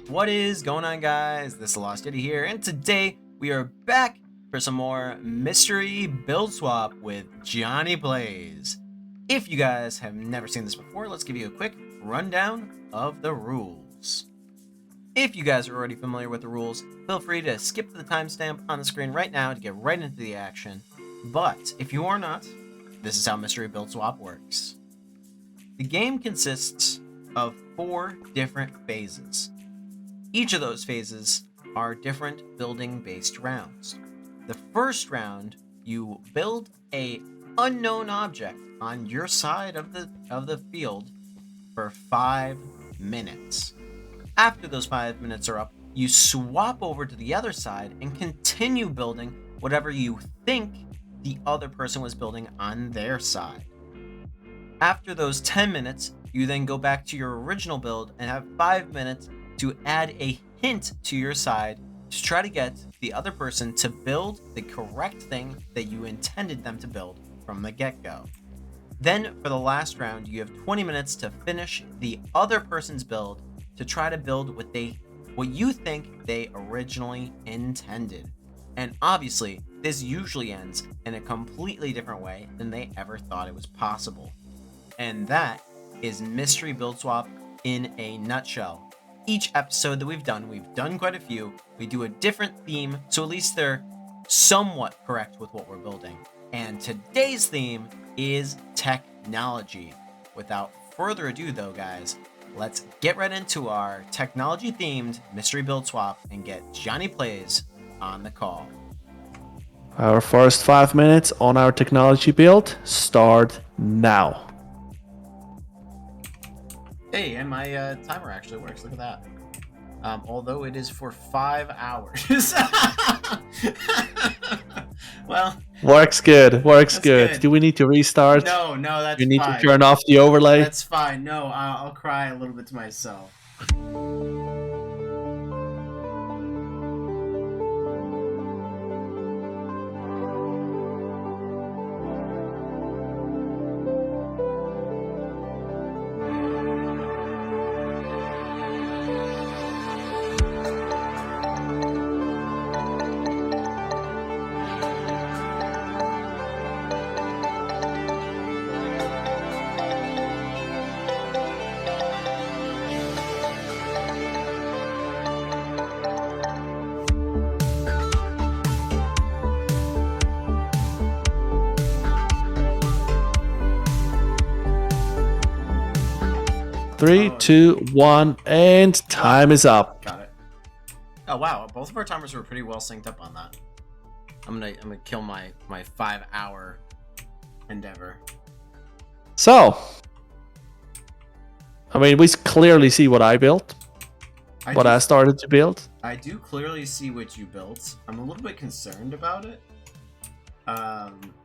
What is going on, guys? This is TheLostYeti here, and today we are back for some more mystery build swap with J8ni Plays. If you guys have never seen this before, let's give you a quick rundown of the rules. If you guys are already familiar with the rules, feel free to skip the timestamp on the screen right now to get right into the action. But if you are not, this is how mystery build swap works. The game consists of 4 different phases. Each of those phases are different building-based rounds. The first round, you build a unknown object on your side of the field for 5 minutes. After those 5 minutes are up, you swap over to the other side and continue building whatever you think the other person was building on their side. After those 10 minutes, you then go back to your original build and have 5 minutes to add a hint to your side to try to get the other person to build the correct thing that you intended them to build from the get-go. Then, for the last round, you have 20 minutes to finish the other person's build to try to build what you think they originally intended. And obviously, this usually ends in a completely different way than they ever thought it was possible. And that is Mystery Build Swap in a nutshell. Each episode that we've done quite a few, we do a different theme, so at least they're somewhat correct with what we're building. And today's theme is technology. Without further ado though, guys, let's get right into our technology-themed mystery build swap and get J8ni Plays on the call. Our first 5 minutes on our technology build start now. Hey, and my timer actually works. Look at that. Although it is for 5 hours. Well, Works good. Works good. good. Do we need to restart? No, that's You need fine. to turn off the overlay. That's fine. No, I'll cry a little bit to myself. Three, 2, 1, and time is up. Got it. Oh wow, both of our timers were pretty well synced up on that. I'm gonna kill my 5-hour endeavor. So, I mean, we clearly see what I built, I started to build. I do clearly see what you built. I'm a little bit concerned about it.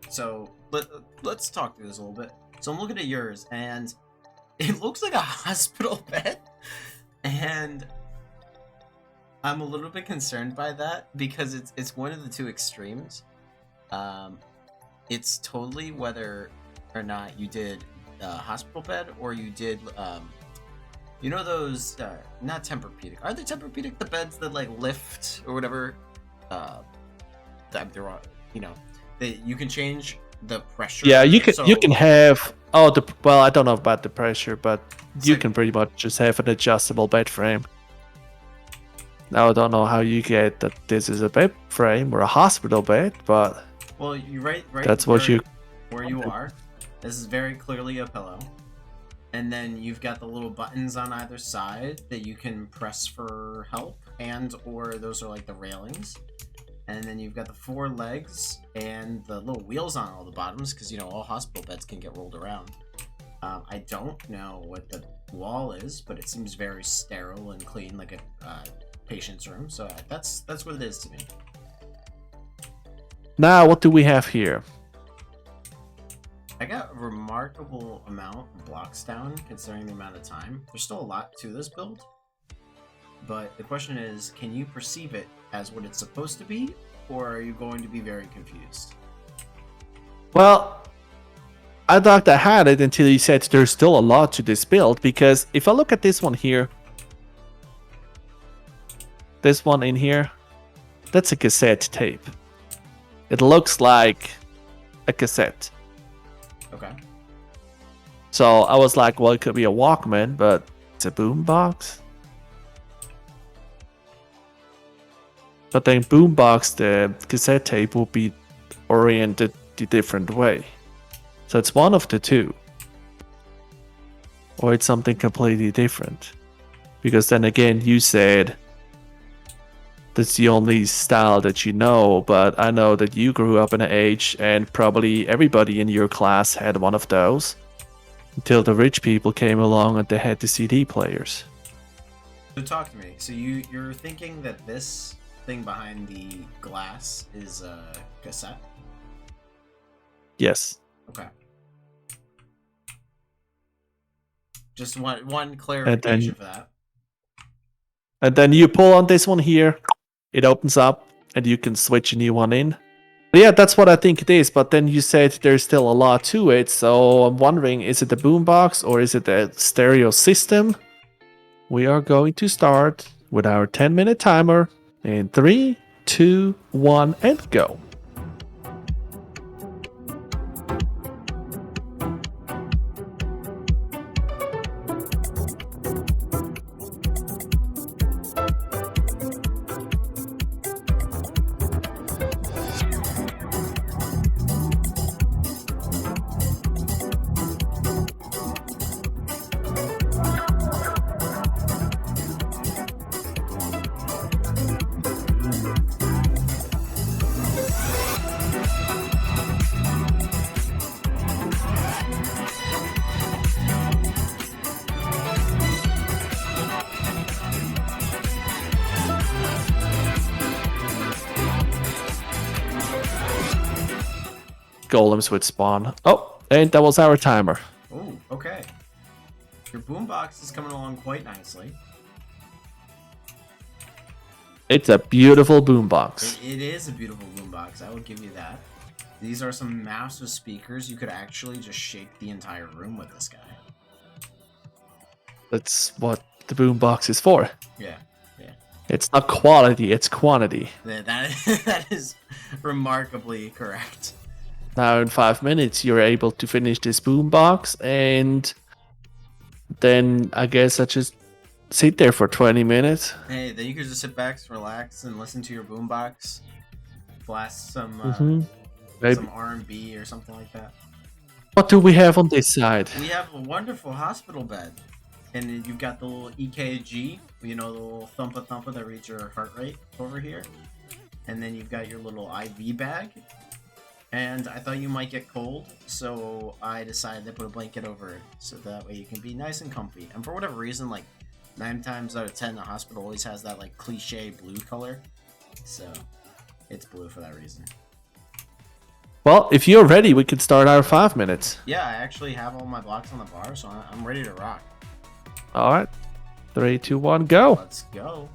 So let's talk through this a little bit. So I'm looking at yours, and it looks like a hospital bed, and I'm a little bit concerned by that because it's one of the two extremes. It's totally whether or not you did a hospital bed or you did you know those not Tempur-Pedic. Are they Tempur-Pedic, the beds that like lift or whatever? They're all, you know, you can change the pressure. Yeah, you can have well, I don't know about the pressure, but you can pretty much just have an adjustable bed frame. Now I don't know how you get that this is a bed frame or a hospital bed, but well, you right that's where you are. This is very clearly a pillow, and then you've got the little buttons on either side that you can press for help, and or those are like the railings. And then you've got the 4 legs and the little wheels on all the bottoms, because, you know, all hospital beds can get rolled around. I don't know what the wall is, but it seems very sterile and clean, like a patient's room. So that's what it is to me. Now, what do we have here? I got a remarkable amount of blocks down, considering the amount of time. There's still a lot to this build. But the question is, can you perceive it as what it's supposed to be, or are you going to be very confused? Well, I thought I had it until you said there's still a lot to this build, because if I look at this one here, this one in here, that's a cassette tape. It looks like a cassette. Okay. So I was like, well, it could be a Walkman, but it's a boombox. But then boombox, the cassette tape will be oriented a different way. So it's one of the two. Or it's something completely different. Because then again, you said that's the only style that you know, but I know that you grew up in an age and probably everybody in your class had one of those until the rich people came along and they had the CD players. So talk to me. So you're thinking that this thing behind the glass is a cassette? Yes. Okay. Just one clarification for that. And then you pull on this one here, it opens up, and you can switch a new one in. But yeah, that's what I think it is, but then you said there's still a lot to it, so I'm wondering, is it the boombox or is it the stereo system? We are going to start with our 10-minute timer in 3, 2, 1, and go. Golems would spawn. Oh, and that was our timer. Oh, okay. Your boombox is coming along quite nicely. It's a beautiful boombox. It is a beautiful boombox. I will give you that. These are some massive speakers. You could actually just shake the entire room with this guy. That's what the boombox is for. Yeah. It's not quality, it's quantity. That is remarkably correct. Now in 5 minutes you're able to finish this boombox, and then I guess I just sit there for 20 minutes. Hey, then you could just sit back, relax, and listen to your boombox. Blast some some R&B or something like that. What do we have on this side? We have a wonderful hospital bed. And then you've got the little EKG, you know, the little thumpa that reads your heart rate over here. And then you've got your little IV bag. And I thought you might get cold, so I decided to put a blanket over it, so that way you can be nice and comfy. And for whatever reason, like 9 times out of 10, the hospital always has that like cliche blue color. So it's blue for that reason. Well, if you're ready, we can start our 5 minutes. Yeah, I actually have all my blocks on the bar, so I'm ready to rock. All right. 3, 2, 1, go. Let's go.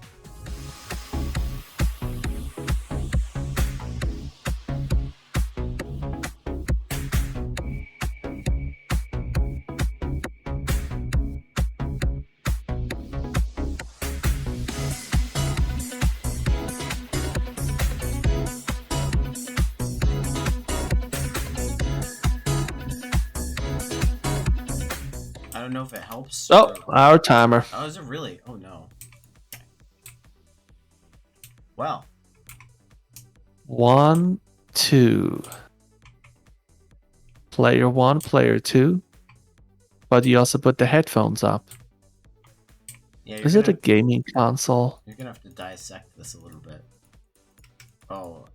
I don't know if it helps. Oh, our timer. Oh, is it really? Oh, no. Well. 1, 2. Player 1, player 2. But you also put the headphones up. Yeah, Is it a gaming console? You're going to have to dissect this a little bit. Oh.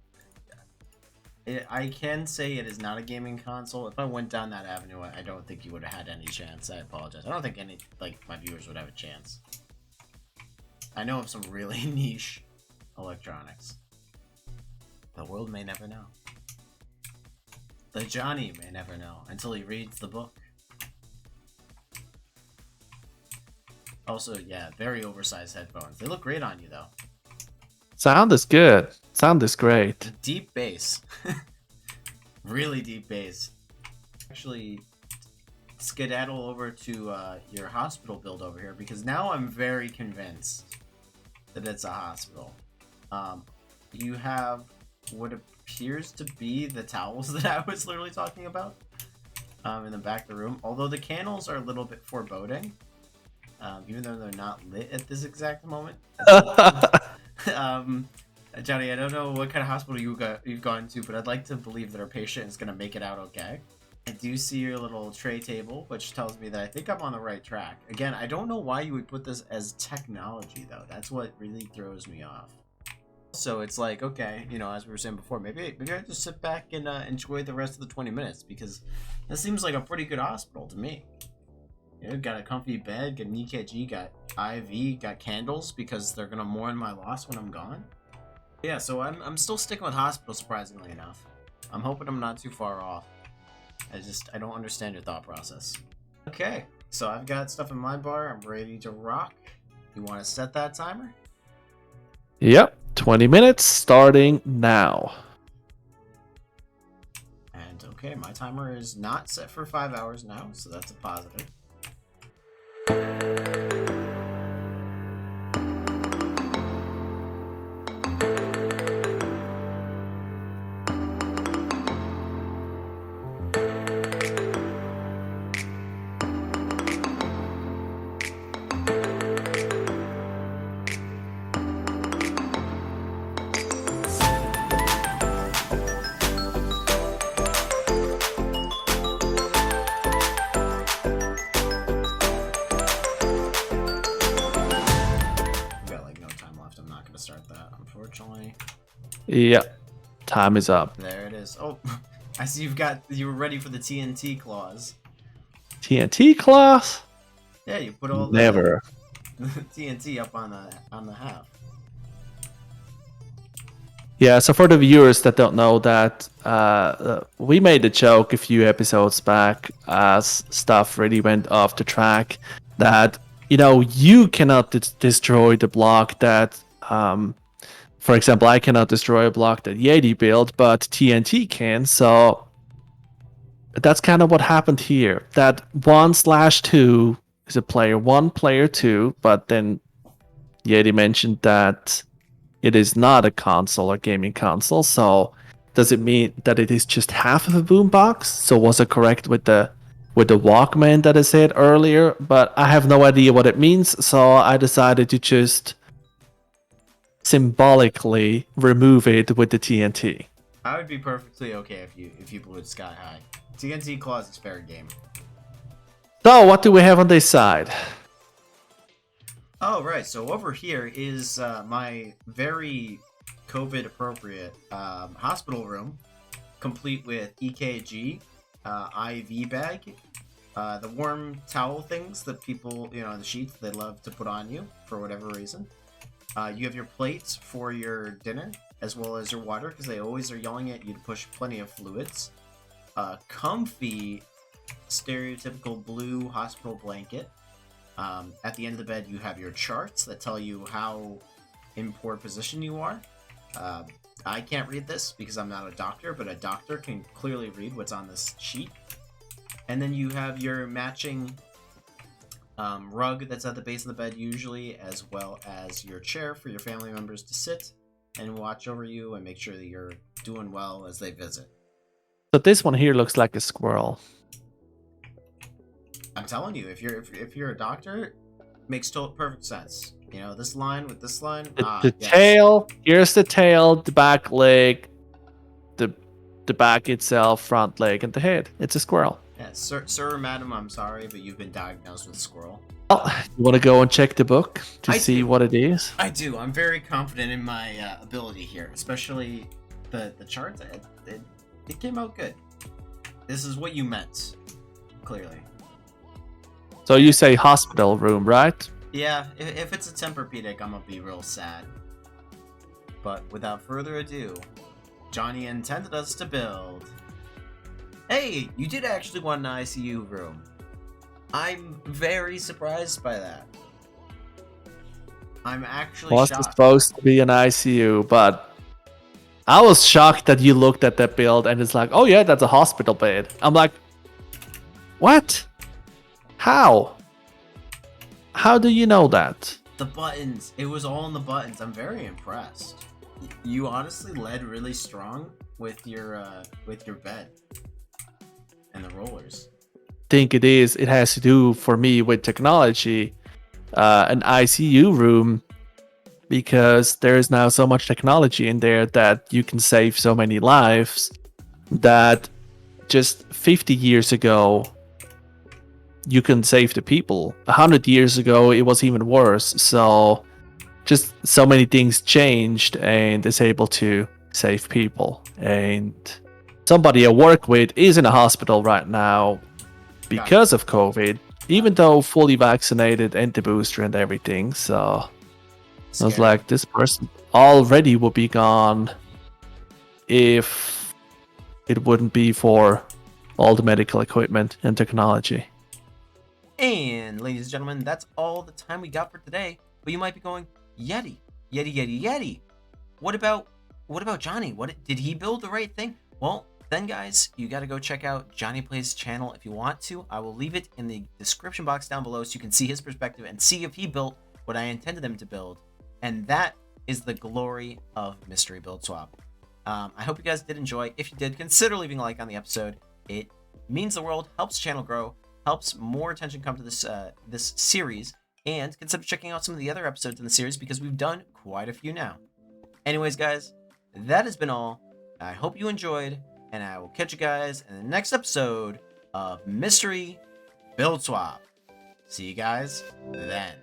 I can say it is not a gaming console. If I went down that avenue, I don't think you would have had any chance. I apologize. I don't think any, like, my viewers would have a chance. I know of some really niche electronics. The world may never know. The Johnny may never know until he reads the book. Also, yeah, very oversized headphones. They look great on you, though. Sound is good. Sound is great. Deep bass. Really deep bass. Actually, skedaddle over to your hospital build over here because now I'm very convinced that it's a hospital. You have what appears to be the towels that I was literally talking about in the back of the room. Although the candles are a little bit foreboding, even though they're not lit at this exact moment. Johnny, I don't know what kind of hospital you've gone to, but I'd like to believe that our patient is going to make it out okay. I do see your little tray table, which tells me that I think I'm on the right track. Again, I don't know why you would put this as technology, though. That's what really throws me off. So it's like, okay, you know, as we were saying before, maybe I just sit back and enjoy the rest of the 20 minutes, because this seems like a pretty good hospital to me. You know, got a comfy bed, got an EKG, got IV, got candles, because they're going to mourn my loss when I'm gone. Yeah, so I'm still sticking with hospital, surprisingly enough. I'm hoping I'm not too far off. I don't understand your thought process. Okay, so I've got stuff in my bar. I'm ready to rock. You want to set that timer? Yep, 20 minutes starting now. And okay, my timer is not set for 5 hours now, so that's a positive. Unfortunately. Yep. Time is up. There it is. Oh, I see you were ready for the TNT clause. TNT clause? Yeah, you put all the TNT up on the half. Yeah, so for the viewers that don't know that, we made a joke a few episodes back as stuff really went off the track that, you know, you cannot destroy the block that, for example, I cannot destroy a block that Yeti built, but TNT can, so that's kind of what happened here. That 1/2 is a player 1, player 2, but then Yeti mentioned that it is not a console or gaming console, so does it mean that it is just half of a boombox? So was it correct with the Walkman that I said earlier? But I have no idea what it means, so I decided to just symbolically remove it with the TNT. I would be perfectly okay if you blew it sky high. TNT clause is fair game. So what do we have on this side? Oh, right. So over here is my very COVID-appropriate hospital room, complete with EKG, IV bag, the warm towel things that people, you know, the sheets they love to put on you for whatever reason. You have your plates for your dinner, as well as your water, because they always are yelling at you to push plenty of fluids. Comfy, stereotypical blue hospital blanket. At the end of the bed, you have your charts that tell you how in poor position you are. I can't read this because I'm not a doctor, but a doctor can clearly read what's on this sheet. And then you have your matching rug that's at the base of the bed usually, as well as your chair for your family members to sit and watch over you and make sure that you're doing well as they visit. So this one here looks like a squirrel. I'm telling you, if you're a doctor, makes perfect sense. You know, this line with this line. The tail. Here's the tail, the back leg, the back itself, front leg, and the head. It's a squirrel. Yeah, sir or madam, I'm sorry, but you've been diagnosed with squirrel. Well, you want to go and check the book to see what it is? I do. I'm very confident in my ability here, especially the charts. It came out good. This is what you meant, clearly. So you say hospital room, right? Yeah, if it's a Tempur-Pedic, I'm gonna be real sad. But without further ado, Johnny intended us to build. Hey, you did actually want an ICU room. I'm very surprised by that. I'm actually Was shocked. supposed to be an ICU, but I was shocked that you looked at that build and it's like, oh yeah, that's a hospital bed. I'm like, what? How? How do you know that? The buttons. It was all in the buttons. I'm very impressed. You honestly led really strong with your bed and the rollers. Think it is. It has to do for me with technology, an ICU room, because there is now so much technology in there that you can save so many lives that just 50 years ago you can save the people. 100 years ago it was even worse. So just so many things changed and is able to save people. And somebody I work with is in a hospital right now because of COVID, even though fully vaccinated and the booster and everything. So I was like, this person already would be gone if it wouldn't be for all the medical equipment and technology. And ladies and gentlemen, that's all the time we got for today. But you might be going, Yeti, Yeti, Yeti, Yeti. What about Johnny? What did he build the right thing? Well, then guys, you got to go check out J8ni Plays' channel if you want to. I will leave it in the description box down below so you can see his perspective and see if he built what I intended him to build. And that is the glory of Mystery Build Swap. I hope you guys did enjoy. If you did, consider leaving a like on the episode. It means the world, helps the channel grow, helps more attention come to this series, and consider checking out some of the other episodes in the series because we've done quite a few now. Anyways, guys, that has been all. I hope you enjoyed, and I will catch you guys in the next episode of Mystery Build Swap. See you guys then.